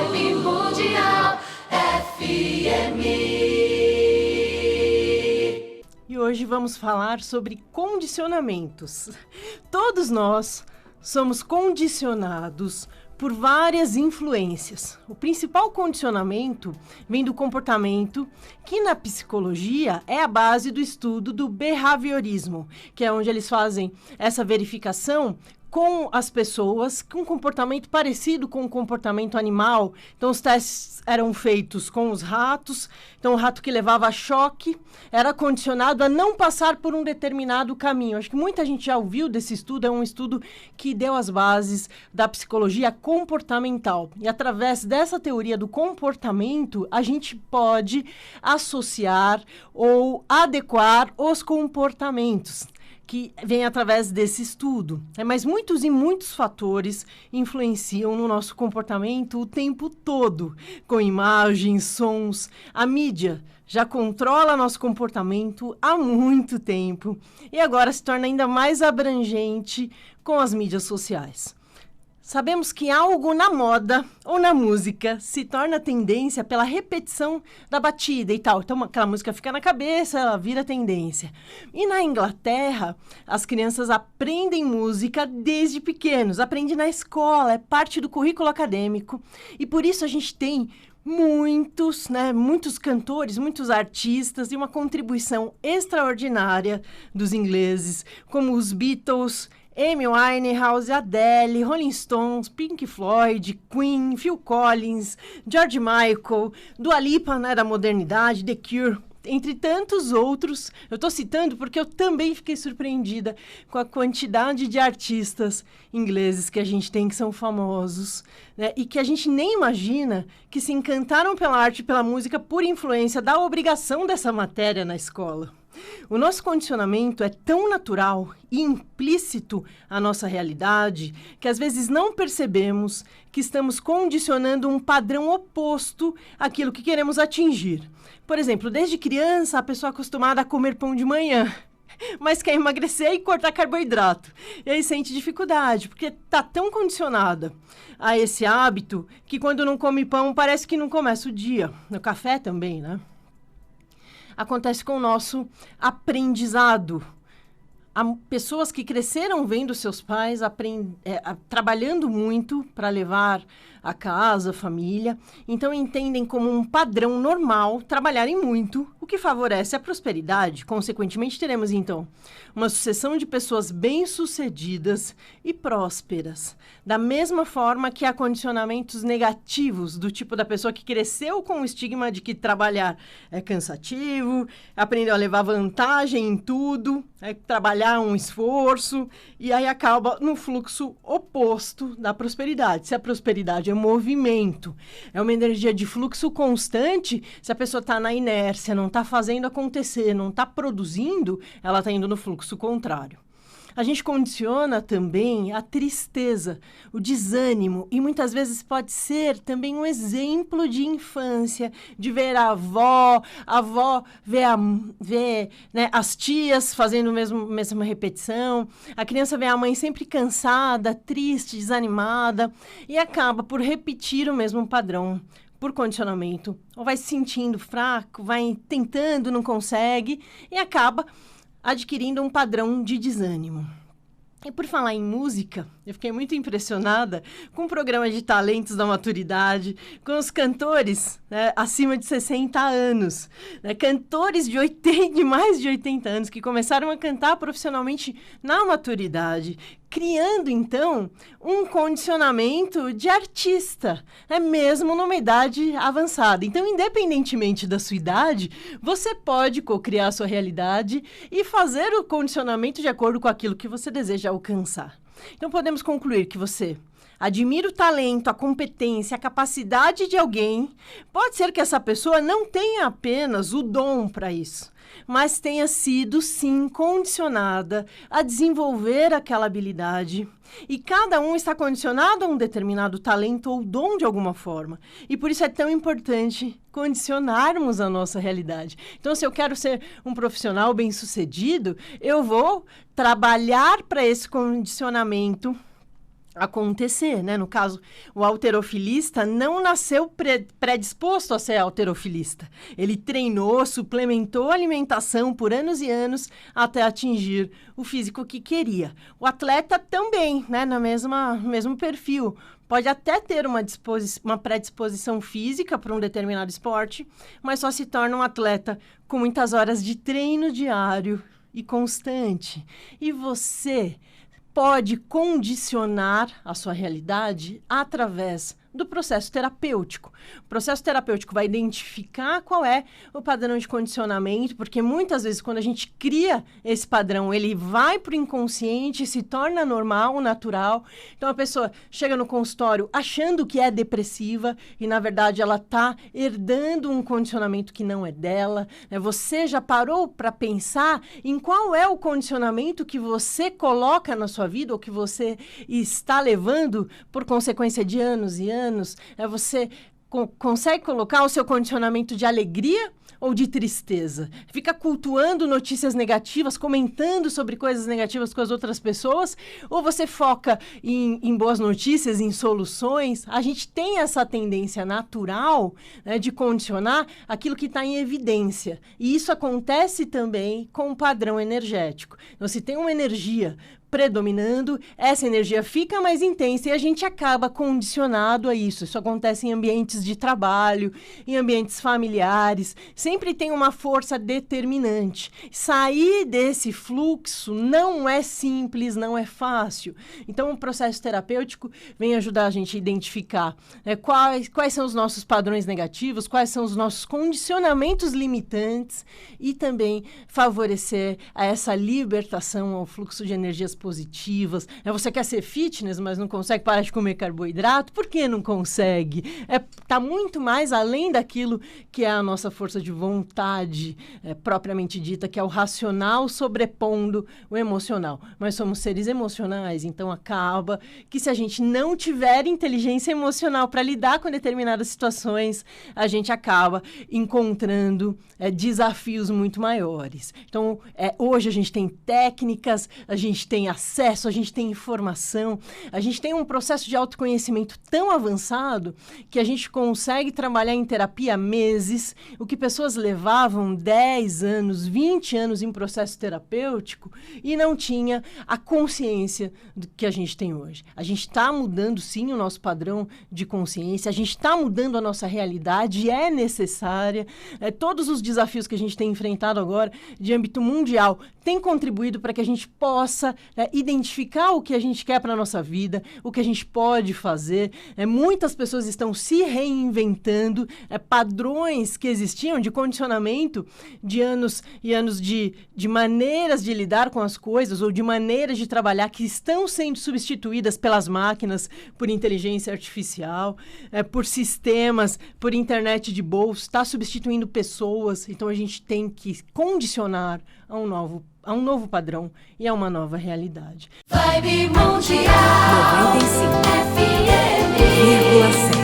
Vibe Mundial FM. E hoje vamos falar sobre condicionamentos. Todos nós somos condicionados por várias influências. O principal condicionamento vem do comportamento, que na psicologia é a base do estudo do behaviorismo, que é onde eles fazem essa verificação com as pessoas, com um comportamento parecido com o comportamento animal. Então, os testes eram feitos com os ratos. Então, o rato que levava choque era condicionado a não passar por um determinado caminho. Acho que muita gente já ouviu desse estudo. É um estudo que deu as bases da psicologia comportamental. E, através dessa teoria do comportamento, a gente pode associar ou adequar os comportamentos que vem através desse estudo. Mas muitos e muitos fatores influenciam no nosso comportamento o tempo todo, com imagens, sons. A mídia já controla nosso comportamento há muito tempo e agora se torna ainda mais abrangente com as mídias sociais. Sabemos que algo na moda ou na música se torna tendência pela repetição da batida e tal. Então, aquela música fica na cabeça, ela vira tendência. E na Inglaterra, as crianças aprendem música desde pequenos, aprendem na escola, é parte do currículo acadêmico. E por isso a gente tem muitos cantores, muitos artistas e uma contribuição extraordinária dos ingleses, como os Beatles, Amy Winehouse, Adele, Rolling Stones, Pink Floyd, Queen, Phil Collins, George Michael, Dua Lipa, da modernidade, The Cure, entre tantos outros. Eu estou citando porque eu também fiquei surpreendida com a quantidade de artistas ingleses que a gente tem, que são famosos, e que a gente nem imagina que se encantaram pela arte e pela música por influência da obrigação dessa matéria na escola. O nosso condicionamento é tão natural e implícito à nossa realidade que às vezes não percebemos que estamos condicionando um padrão oposto àquilo que queremos atingir. Por exemplo, desde criança, a pessoa é acostumada a comer pão de manhã, mas quer emagrecer e cortar carboidrato. E aí sente dificuldade, porque está tão condicionada a esse hábito que quando não come pão parece que não começa o dia. No café também, Acontece com o nosso aprendizado. Há pessoas que cresceram vendo seus pais trabalhando muito para levar a casa, a família, então entendem como um padrão normal trabalharem muito, o que favorece a prosperidade. Consequentemente, teremos, então, uma sucessão de pessoas bem-sucedidas e prósperas. Da mesma forma que há condicionamentos negativos, do tipo da pessoa que cresceu com o estigma de que trabalhar é cansativo, aprendeu a levar vantagem em tudo, trabalhar um esforço, e aí acaba no fluxo oposto da prosperidade. Se a prosperidade é movimento, é uma energia de fluxo constante, se a pessoa está na inércia, não está fazendo acontecer, não está produzindo, ela está indo no fluxo contrário. A gente condiciona também a tristeza, o desânimo, e muitas vezes pode ser também um exemplo de infância, de ver a avó ver as tias fazendo a mesma repetição, a criança vê a mãe sempre cansada, triste, desanimada, e acaba por repetir o mesmo padrão por condicionamento, ou vai se sentindo fraco, vai tentando, não consegue, e acaba adquirindo um padrão de desânimo. E por falar em música, eu fiquei muito impressionada com o programa de talentos da maturidade, com os cantores acima de 60 anos, cantores de mais de 80 anos que começaram a cantar profissionalmente na maturidade, criando, então, um condicionamento de artista, mesmo numa idade avançada. Então, independentemente da sua idade, você pode cocriar a sua realidade e fazer o condicionamento de acordo com aquilo que você deseja alcançar. Então, podemos concluir que você admira o talento, a competência, a capacidade de alguém. Pode ser que essa pessoa não tenha apenas o dom para isso, mas tenha sido, sim, condicionada a desenvolver aquela habilidade. E cada um está condicionado a um determinado talento ou dom de alguma forma. E por isso é tão importante condicionarmos a nossa realidade. Então, se eu quero ser um profissional bem-sucedido, eu vou trabalhar para esse condicionamento acontecer, né? No caso, o halterofilista não nasceu predisposto a ser halterofilista. Ele treinou, suplementou a alimentação por anos e anos até atingir o físico que queria. O atleta também, né? No mesmo perfil. Pode até ter uma predisposição física para um determinado esporte, mas só se torna um atleta com muitas horas de treino diário e constante. E você pode condicionar a sua realidade através do processo terapêutico. O processo terapêutico vai identificar qual é o padrão de condicionamento, porque muitas vezes quando a gente cria esse padrão, ele vai para o inconsciente, se torna normal, natural. Então a pessoa chega no consultório achando que é depressiva e na verdade ela está herdando um condicionamento que não é dela, né? Você já parou para pensar em qual é o condicionamento que você coloca na sua vida ou que você está levando por consequência de anos e anos? Você consegue colocar o seu condicionamento de alegria ou de tristeza? Fica cultuando notícias negativas, comentando sobre coisas negativas com as outras pessoas? Ou você foca em boas notícias, em soluções? A gente tem essa tendência natural, né, de condicionar aquilo que está em evidência. E isso acontece também com o padrão energético. Então, se tem uma energia predominando, essa energia fica mais intensa e a gente acaba condicionado a isso. Isso acontece em ambientes de trabalho, em ambientes familiares, sempre tem uma força determinante. Sair desse fluxo não é simples, não é fácil. Então, o processo terapêutico vem ajudar a gente a identificar, né, quais são os nossos padrões negativos, quais são os nossos condicionamentos limitantes e também favorecer a essa libertação ao fluxo de energias positivas. Você quer ser fitness, mas não consegue parar de comer carboidrato? Por que não consegue? Tá muito mais além daquilo que é a nossa força de vontade propriamente dita, que é o racional sobrepondo o emocional. Mas somos seres emocionais, então acaba que se a gente não tiver inteligência emocional para lidar com determinadas situações, a gente acaba encontrando desafios muito maiores. Então, hoje a gente tem técnicas, a gente tem acesso, a gente tem informação, a gente tem um processo de autoconhecimento tão avançado que a gente consegue trabalhar em terapia meses, o que pessoas levavam 10 anos, 20 anos em processo terapêutico e não tinha a consciência do que a gente tem hoje. A gente está mudando, sim, o nosso padrão de consciência, a gente está mudando a nossa realidade, é necessária. Todos os desafios que a gente tem enfrentado agora de âmbito mundial têm contribuído para que a gente possa identificar o que a gente quer para a nossa vida, o que a gente pode fazer. Muitas pessoas estão se reinventando, padrões que existiam de condicionamento de anos e anos de maneiras de lidar com as coisas ou de maneiras de trabalhar que estão sendo substituídas pelas máquinas, por inteligência artificial, por sistemas, por internet de bolso, está substituindo pessoas. Então, a gente tem que condicionar a um novo padrão e a uma nova realidade. Vibe Mundial 95,7